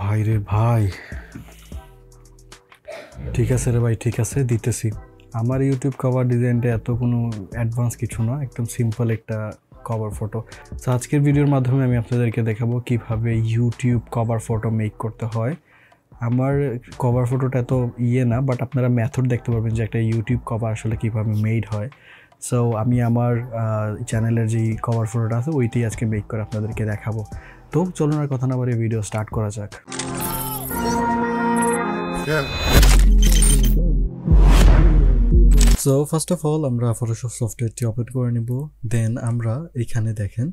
ভাই রে ভাই, ঠিক আছে রে ভাই, ঠিক আছে, দিতেছি। আমার ইউটিউব কভার ডিজাইনটা এত কোনো অ্যাডভান্স কিছু না, একদম সিম্পল একটা কভার ফটো। সো আজকের ভিডিওর মাধ্যমে আমি আপনাদেরকে দেখাবো কিভাবে ইউটিউব কভার ফটো মেক করতে হয়। আমার কভার ফটোটা এত না, বাট আপনারা মেথড দেখতে পারবেন যে একটা ইউটিউব কভার আসলে কীভাবে মেড হয়। সো আমি আমার চ্যানেলের যেই কভার ফটোটা আছে ওইটাই আজকে মেক করে আপনাদেরকে দেখাবো। তো চলুন আর কথা না বলে ভিডিও স্টার্ট করা যাক। সো ফার্স্ট অফ অল আমরা ফটোশপ সফটওয়্যারটি ওপেন করে নিব। দেন আমরা এখানে দেখেন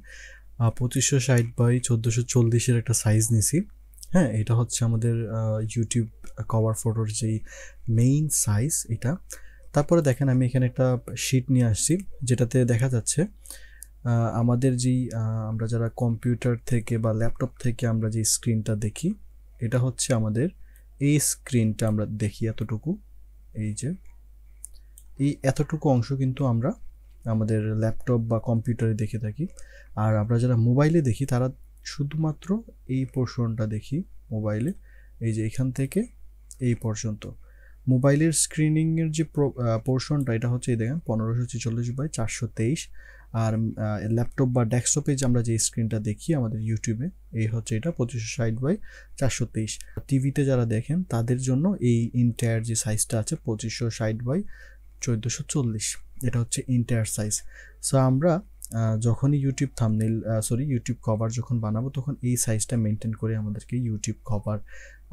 2560x1440 একটা সাইজ নিছি। হ্যাঁ, এটা হচ্ছে আমাদের ইউটিউব কভার ফটোর যেই মেইন সাইজ এটা। তারপরে দেখেন আমি এখানে একটা শিট নিয়ে আসছি, যেটাতে দেখা যাচ্ছে আমাদের যেই আমরা যারা কম্পিউটার থেকে বা ল্যাপটপ থেকে আমরা যে স্ক্রিনটা দেখি, এটা হচ্ছে আমাদের এই স্ক্রিনটা আমরা দেখি এতটুকু। এই যে এই এতটুকু অংশ কিন্তু আমরা আমাদের ল্যাপটপ বা কম্পিউটারে দেখে থাকি। আর আমরা যারা মোবাইলে দেখি তারা শুধুমাত্র এই পোর্শনটা দেখি মোবাইলে। এই যে এখান থেকে এই পর্যন্ত মোবাইলের স্ক্রিনিংয়ের যে পোর্শনটা, এটা হচ্ছে এই দেখেন 1546x423। আর ল্যাপটপ বা ডেস্কটপে যে আমরা যে স্ক্রিনটা দেখি আমাদের ইউটিউবে, এই হচ্ছে এটা 2560x423। টিভিতে যারা দেখেন তাদের জন্য এই ইন্টায়ার যে সাইজটা আছে 2560x1440, এটা হচ্ছে ইন্টায়ার সাইজ। সো আমরা যখনই ইউটিউব কভার যখন বানাবো তখন এই সাইজটা মেনটেন করে আমাদেরকে ইউটিউব কভার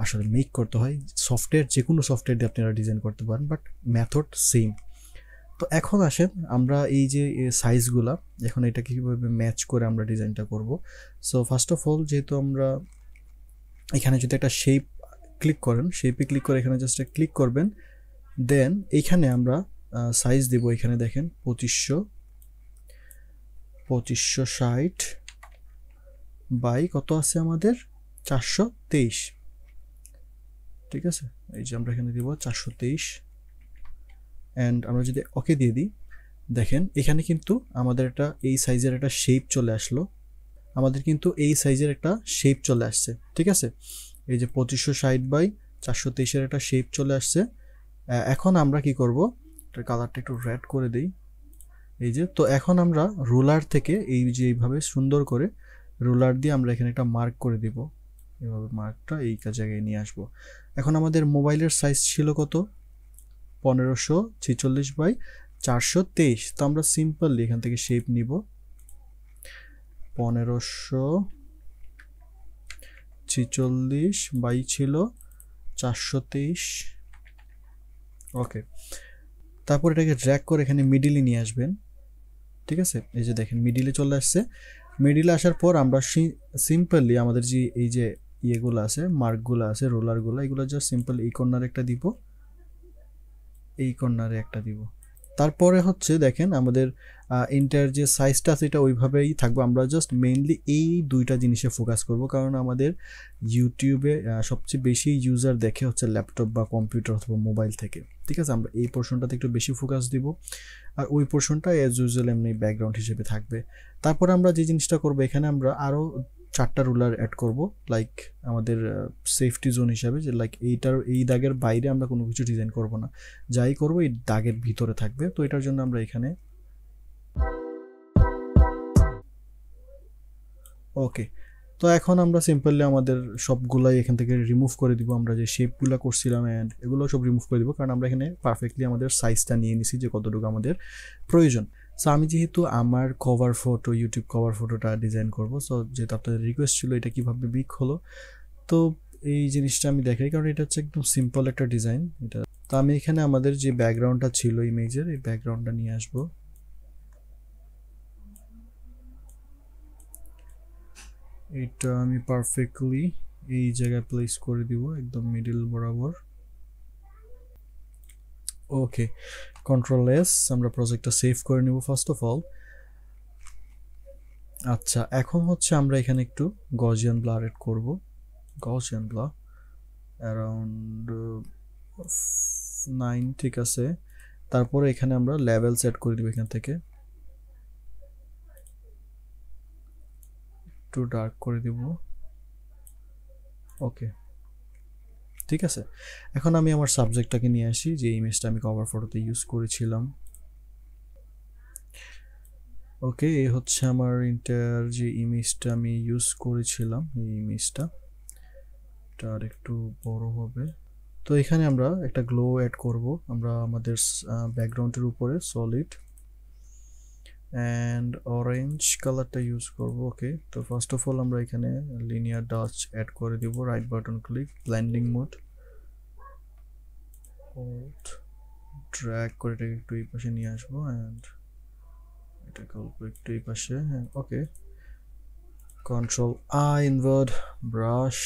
আসলে মেক করতে হয়। সফটওয়্যার যে কোনো সফটওয়্যার দিয়ে আপনারা ডিজাইন করতে পারেন, বাট মেথড সেম। তো এখন আসেন আমরা এই যে সাইজগুলা, এখন এটা কীভাবে ম্যাচ করে আমরা ডিজাইনটা করব। সো ফার্স্ট অফ অল, যেহেতু আমরা এখানে যদি একটা শেপ ক্লিক করেন, শেপে ক্লিক করে এখানে জাস্ট ক্লিক করবেন। দেন এইখানে আমরা সাইজ দেব। এখানে দেখেন 2560 বাই কত আছে আমাদের 423। ঠিক আছে, এই যে আমরা এখানে দিব 423। অ্যান্ড আমরা যদি ওকে দিয়ে দিই, দেখেন এখানে কিন্তু আমাদের একটা এই সাইজের একটা শেপ চলে আসলো। আমাদের কিন্তু এই সাইজের একটা শেপ চলে আসছে। ঠিক আছে, এই যে 2560x423 একটা শেপ চলে আসছে। এখন আমরা কি করব, কালারটা একটু রেড করে দিই। এই যে, তো এখন আমরা রুলার থেকে এই যে এইভাবে সুন্দর করে রুলার দিয়ে আমরা এখানে একটা মার্ক করে দিব। এভাবে মার্কটা এই জায়গায় নিয়ে আসব। এখন আমাদের মোবাইলের সাইজ ছিল কত, 1546x423। তো আমরা সিম্পলি এখান থেকে শেপ নিব 1546 বাই ছিল 423। ওকে, তারপর এটাকে ড্র্যাগ করে এখানে মিডিলে নিয়ে আসবেন। ঠিক আছে, এই যে দেখেন মিডিলে চলে আসছে। মিডিলে আসার পর আমরা সিম্পলি আমাদের যে এই যে ইয়েগুলো আছে, মার্কগুলো আছে, রোলারগুলো, এগুলো জাস্ট সিম্পল এই কর্নারে একটা দিব, এই কর্নারে একটা দিব। তারপরে হচ্ছে দেখেন আমাদের ইন্টার যে সাইজটা আছে এটা ওইভাবেই থাকবে। আমরা জাস্ট মেইনলি এই দুইটা জিনিসে ফোকাস করব, কারণ আমাদের ইউটিউবে সবচেয়ে বেশি ইউজার দেখে হচ্ছে ল্যাপটপ বা কম্পিউটার অথবা মোবাইল থেকে। ঠিক আছে, আমরা এই পোর্শনটাতে একটু বেশি ফোকাস দিব, আর ওই পোর্শনটা অ্যাজ ইউজুয়াল এমনি ব্যাকগ্রাউন্ড হিসেবে থাকবে। তারপর আমরা যে জিনিসটা করব, এখানে আমরা আরও 4টা রুলার অ্যাড করব, লাইক আমাদের সেফটি জোন হিসাবে, যে লাইক এই দাগের বাইরে আমরা কোনো কিছু ডিজাইন করব না, যাই করব এই দাগের ভিতরে থাকবে। তো এটার জন্য আমরা এখানে ওকে। তো এখন আমরা সিম্পলি আমাদের সবগুলাই এখান থেকে রিমুভ করে দিব। আমরা যে শেপগুলো করছিলাম অ্যান্ড এগুলো সব রিমুভ করে দিব, কারণ আমরা এখানে পারফেক্টলি আমাদের সাইজটা নিয়ে নিছি যে কতটুকু আমাদের প্রয়োজন। সো আমি যেহেতু আমার কভার ফটো, ইউটিউব কভার ফটোটা ডিজাইন করব, সো যেহেতু আপনাদের রিকোয়েস্ট ছিল এটা কীভাবে বিক হলো, তো এই জিনিসটা আমি দেখাই, কারণ এটা হচ্ছে একদম সিম্পল একটা ডিজাইন এটা। তো আমি এখানে আমাদের যে ব্যাকগ্রাউন্ডটা ছিল ইমেজের, এই ব্যাকগ্রাউন্ডটা নিয়ে আসবো। এটা আমি পারফেক্টলি এই জায়গায় প্লেস করে দিব, একদম মিডল বরাবর। ওকে, কন্ট্রোল-S, আমরা প্রজেক্টটা সেভ করে নিব ফার্স্ট অফ অল। আচ্ছা, এখন হচ্ছে আমরা এখানে একটু গজিয়ান ব্লার এড করব, গজিয়ান ব্লার অ্যারাউন্ড 9। ঠিক আছে, তারপরে এখানে আমরা লেভেল সেট করে দিব, এখান থেকে একটু ডার্ক করে দিব। ওকে, ঠিক আছে, এখন আমি আমার সাবজেক্টটাকে নিয়ে আসি, যে ইমেজটা আমি কভার ফটোতে ইউজ করেছিলাম। ওকে, এই হচ্ছে আমার ইন্টার যে ইমেজটা আমি ইউজ করেছিলাম, এই ইমেজটা এটা আর একটু বড় হবে। তো এখানে আমরা একটা গ্লো অ্যাড করব, আমরা আমাদের ব্যাকগ্রাউন্ডের উপরে সলিড অ্যান্ড অরেঞ্জ কালারটা ইউজ করব। ওকে, তো ফার্স্ট অফ অল আমরা এখানে লিনিয়ার ডাচ অ্যাড করে দিব, right button click, blending mode, hold, drag করে এটাকে একটু এই পাশে নিয়ে আসবো অ্যান্ড এটাকে অল্প একটু এই পাশে। হ্যাঁ, okay, control I, invert brush,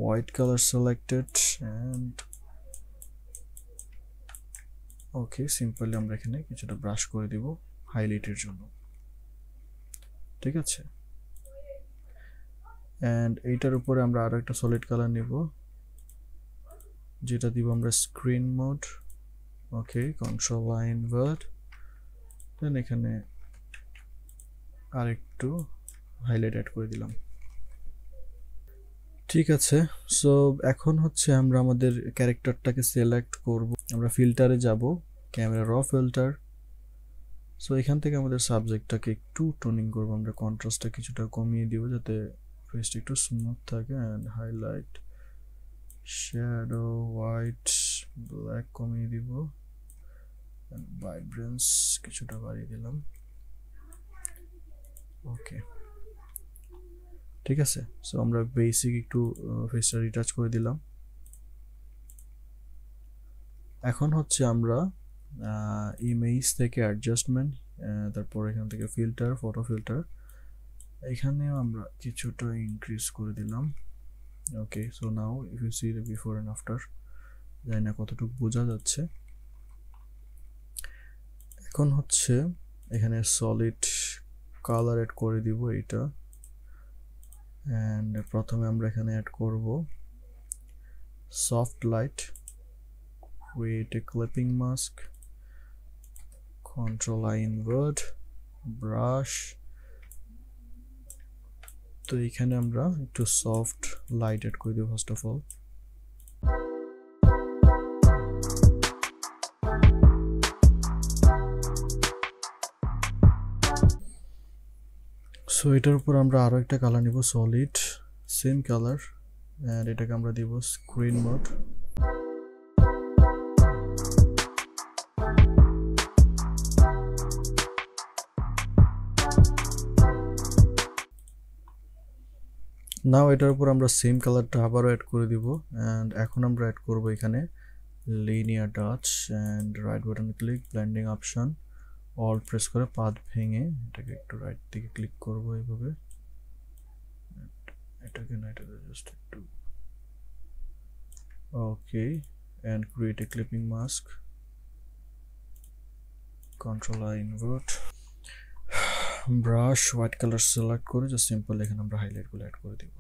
white color selected and okay, simply আমরা এখানে কিছুটা ব্রাশ করে দিব হাইলাইটের জন্য, ঠিক আছে। অ্যান্ড এইটার উপরে আমরা আরো একটা সলিড কালার নিব, যেটা দিব আমরা screen mode. Okay, control I, invert, then এখানে আরেকটু হাইলাইট অ্যাড করে দিলাম, ঠিক আছে। সো এখন হচ্ছে আমরা আমাদের ক্যারেক্টারটাকে সিলেক্ট করব, আমরা ফিল্টারে যাব, ক্যামেরা র ফিল্টার। সো এখান থেকে আমাদের সাবজেক্টটাকে একটু টোনিং করব, আমরা কন্ট্রাস্টটা কিছুটা কমিয়ে দিব যাতে ফেসটা একটু স্মুথ থাকে, and highlight, shadow, white, black কমিয়ে দিব, অ্যান্ড ভাইব্রেন্স কিছুটা বাড়িয়ে দিলাম। ওকে, ঠিক আছে। সো আমরা বেসিক একটু ফেসটা রিটাচ করে দিলাম। এখন হচ্ছে আমরা ইমেজ থেকে অ্যাডজাস্টমেন্ট, তারপর এখান থেকে ফিল্টার, ফটো ফিল্টার, এখানেও আমরা কিছুটা ইনক্রিজ করে দিলাম। Okay, so now if you see the before and after, জানি না কতটুকু বোঝা যাচ্ছে। এখন হচ্ছে এখানে সলিড কালার অ্যাড করে দিব এইটা, অ্যান্ড প্রথমে আমরা এখানে অ্যাড করব soft light, create a clipping mask, control I, invert, brush। তো এখানে আমরা একটু সফট লাইট অ্যাড করে দেব ফার্স্ট অফ অল। সো এটার উপর আমরা আরো একটা কালার নিব, সলিড সেম কালার, এন্ড এটাকে আমরা দিব স্ক্রিন মোড। নাও এটার উপর আমরা সেম কালারটা আবারও অ্যাড করে দিব, এন্ড এখন আমরা অ্যাড করব এখানে linear touch, and right button click, blending option, all press করে পাথ ভেঙে এটাকে একটু রাইট দিকে ক্লিক করব এইভাবে, এটাকে না এটাকে জাস্ট একটু okay, and create a clipping mask, control I, invert, brush, white colour select করে জাস্ট সিম্পল এখানে আমরা হাইলাইট গুলো অ্যাড করে দিব।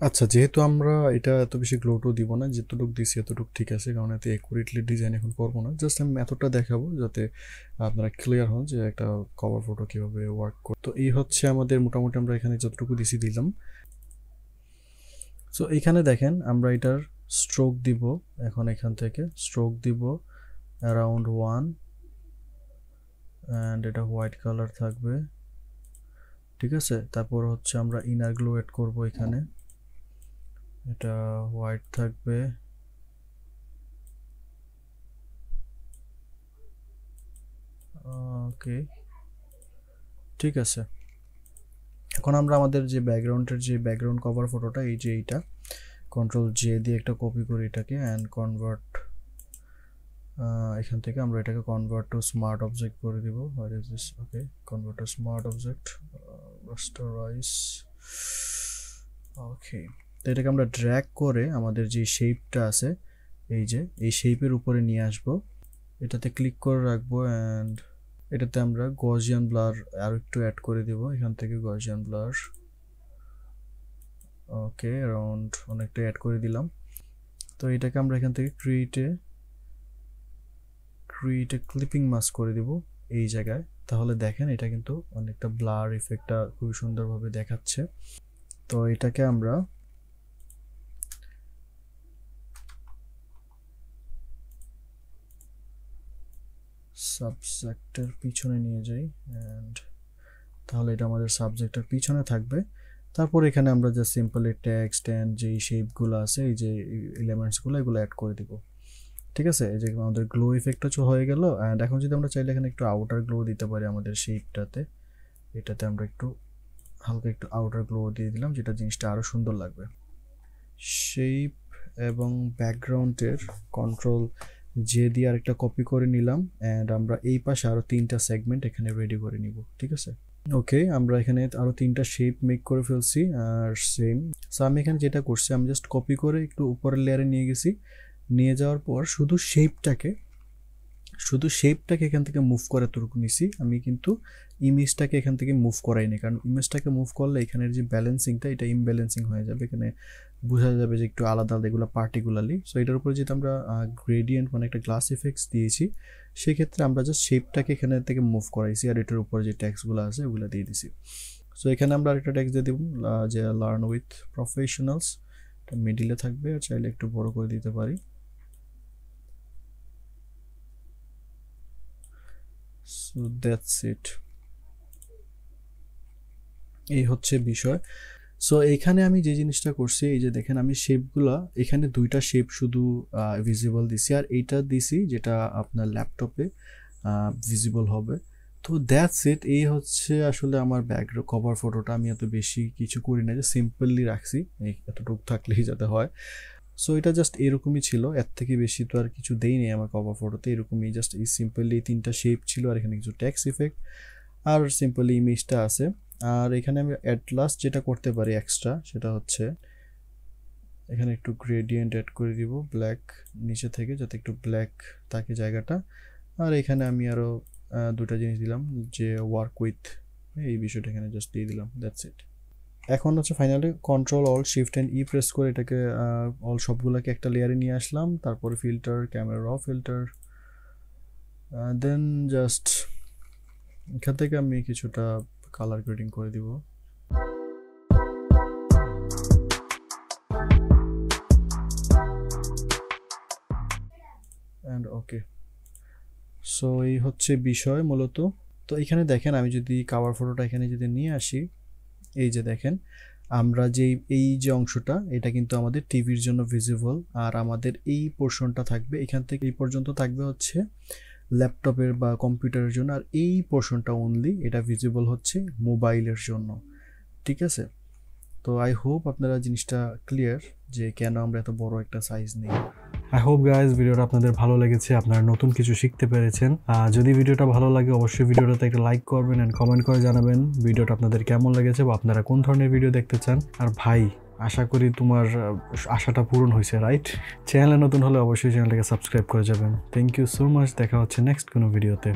আচ্ছা, যেহেতু আমরা এটা এত বেশি গ্লোটও দিব না, যতটুকু দিছি এতটুকু ঠিক আছে, কারণ এতে অ্যাকুরেটলি ডিজাইন এখন করবো না, জাস্ট আমি মেথডটা দেখাবো যাতে আপনারা ক্লিয়ার হন যে একটা কভার ফটো কীভাবে ওয়ার্ক করে। তো এই হচ্ছে আমাদের মোটামুটি আমরা এখানে যতটুকু দিছি দিলাম। সো এইখানে দেখেন আমরা এটার স্ট্রোক দিব, এখন এখান থেকে স্ট্রোক দিব অ্যারাউন্ড 1, অ্যান্ড এটা হোয়াইট কালার থাকবে, ঠিক আছে। তারপর হচ্ছে আমরা ইনার গ্লো অ্যাড করবো এখানে, এটা হোয়াইট থাকবে, ওকে, ঠিক আছে। এখন আমরা আমাদের যে ব্যাকগ্রাউন্ডের যে ব্যাকগ্রাউন্ড কভার ফটোটা, এই যে এইটা, কন্ট্রোল জে দিয়ে একটা কপি করি এটাকে, অ্যান্ড কনভার্ট এখান থেকে আমরা এটাকে কনভার্ট টু স্মার্ট অবজেক্ট করে দিব। Where is this? Okay, convert to smart object, rasterise. Okay, তো এটাকে আমরা ড্র্যাগ করে আমাদের যে শেপটা আছে এই যে এই শেপের উপরে নিয়ে আসব। এটাতে ক্লিক করে রাখবো অ্যান্ড এটাতে আমরা গজিয়ান ব্লার আর একটু অ্যাড করে দেব এখান থেকে, গজিয়ান ব্লার। ওকে, অ্যারাউন্ড অনেকটা অ্যাড করে দিলাম। তো এটাকে আমরা এখান থেকে ক্রিয়েট এ ক্লিপিং মাস্ক করে দেব এই জায়গায়। তাহলে দেখেন এটা কিন্তু অনেকটা ব্লার ইফেক্টটা খুব সুন্দরভাবে দেখাচ্ছে। তো এটাকে আমরা সাবজেক্টের পিছনে নিয়ে যাই অ্যান্ড তাহলে এটা আমাদের সাবজেক্টের পিছনে থাকবে। তারপর এখানে আমরা জাস্ট সিম্পলি টেক্সট অ্যান্ড যেই শেপগুলো আছে এই যে এলিমেন্টসগুলো এগুলো অ্যাড করে দিব। ঠিক আছে, এই যে আমাদের গ্লো ইফেক্টটা হয়ে গেল। অ্যান্ড এখন যদি আমরা চাইলে এখানে একটু আউটার গ্লো দিতে পারি আমাদের শেপটাতে, এটাতে আমরা একটু হালকা একটু আউটার গ্লো দিয়ে দিলাম, যেটা জিনিসটা আরও সুন্দর লাগবে। শেপ এবং ব্যাকগ্রাউন্ডের কন্ট্রোল যে দিয়ে আরেকটা কপি করে নিলাম অ্যান্ড আমরা এই পাশে আরও 3টা সেগমেন্ট এখানে রেডি করে নিব। ঠিক আছে, ওকে, আমরা এখানে আরও 3টা শেপ মেক করে ফেলছি আর সেম। সো আমি এখানে যেটা করছি আমি জাস্ট কপি করে একটু উপরের লেয়ারে নিয়ে গেছি। নিয়ে যাওয়ার পর শুধু শেপটাকে এখান থেকে মুভ করে এতটুকু নিছি। আমি কিন্তু ইমেজটাকে এখান থেকে মুভ করাইনি, কারণ ইমেজটাকে মুভ করলে এখানের যে ব্যালেন্সিংটা এটা ইমব্যালেন্সিং হয়ে যাবে, এখানে বোঝা যাবে যে একটু আলাদা আলাদা এগুলো পার্টিকুলারলি। সো এটার উপরে যেহেতু আমরা গ্রেডিয়েন্ট মানে একটা গ্লাস ইফেক্টস দিয়েছি, সেক্ষেত্রে আমরা জাস্ট শেপটাকে এখানে থেকে মুভ করাইছি আর এটার উপরে যে ট্যাক্সগুলো আছে ওগুলো দিয়ে দিছি। সো এখানে আমরা আরেকটা ট্যাক্স দিয়ে দেব যে লার্ন উইথ প্রফেশনালস, এটা মিডিলে থাকবে আর চাইলে একটু বড় করে দিতে পারি। সো দ্যাটস ইট, এই হচ্ছে বিষয়। সো এইখানে আমি যে জিনিসটা করছি এই যে দেখেন আমি শেপগুলা এখানে 2টা শেপ শুধু ভিজিবল দিছি আর এইটা দিছি যেটা আপনার ল্যাপটপে ভিজিবল হবে। তো দ্যাটস ইট, এই হচ্ছে আসলে আমার ব্যাকগ্রাউন্ড কভার ফটোটা। আমি এত বেশি কিছু করি না, যে সিম্পলি রাখছি, এতটুকু থাকলেই যাতে হয়। সো এটা জাস্ট এরকমই ছিল, এর থেকে বেশি তো আর কিছু দেইনি আমার কভার ফটোতে। এরকমই জাস্ট এই সিম্পলি 3টা শেপ ছিল আর এখানে কিছু টেক্সট ইফেক্ট আর সিম্পলি ইমেজটা আছে। আর এখানে আমি অ্যাট লাস্ট যেটা করতে পারি এক্সট্রা সেটা হচ্ছে এখানে একটু গ্রেডিয়েন্ট অ্যাড করে দিব ব্ল্যাক নিচে থেকে, যাতে একটু ব্ল্যাক থাকে জায়গাটা। আর এখানে আমি আরও 2টা জিনিস দিলাম, যে ওয়ার্ক উইথ এই বিষয়টা এখানে জাস্ট দিয়ে দিলাম। That's it. এখন হচ্ছে finally control alt shift and E press করে এটাকে অল সবগুলোকে একটা লেয়ারে নিয়ে আসলাম। তারপরে filter, camera raw filter, then just এখান থেকে আমি কিছুটা কালার গ্রেডিং করে দিব। অ্যান্ড ওকে, সো এই হচ্ছে বিষয় মূলত। তো এখানে দেখেন আমি যদি কাভার ফটোটা এখানে যদি নিয়ে আসি, এই যে দেখেন আমরা যে এই যে অংশটা এটা কিন্তু আমাদের টিভির জন্য ভিজিবল, আর আমাদের এই পোর্শনটা থাকবে এখান থেকে এই পর্যন্ত থাকবে হচ্ছে ল্যাপটপের বা কম্পিউটারের জন্য, আর এই পোর্শনটা অনলি এটা ভিজিবল হচ্ছে মোবাইলের জন্য। ঠিক আছে, তো আই হোপ আপনারা জিনিসটা ক্লিয়ার যে কেন আমরা এত বড় একটা সাইজ নিই। আই হোপ গাইজ ভিডিওটা আপনাদের ভালো লেগেছে, আপনারা নতুন কিছু শিখতে পেরেছেন। যদি ভিডিওটা ভালো লাগে অবশ্যই ভিডিওটাতে একটা লাইক করবেন এন্ড কমেন্ট করে জানাবেন ভিডিওটা আপনাদের কেমন লেগেছে বা আপনারা কোন ধরনের ভিডিও দেখতে চান। আর ভাই আশা করি তোমার আশাটা পূরণ হয়েছে, রাইট? চ্যানেলে নতুন হলে অবশ্যই চ্যানেলটাকে সাবস্ক্রাইব করে যাবেন। থ্যাংক ইউ সো মাচ, দেখা হচ্ছে নেক্সট কোনো ভিডিওতে।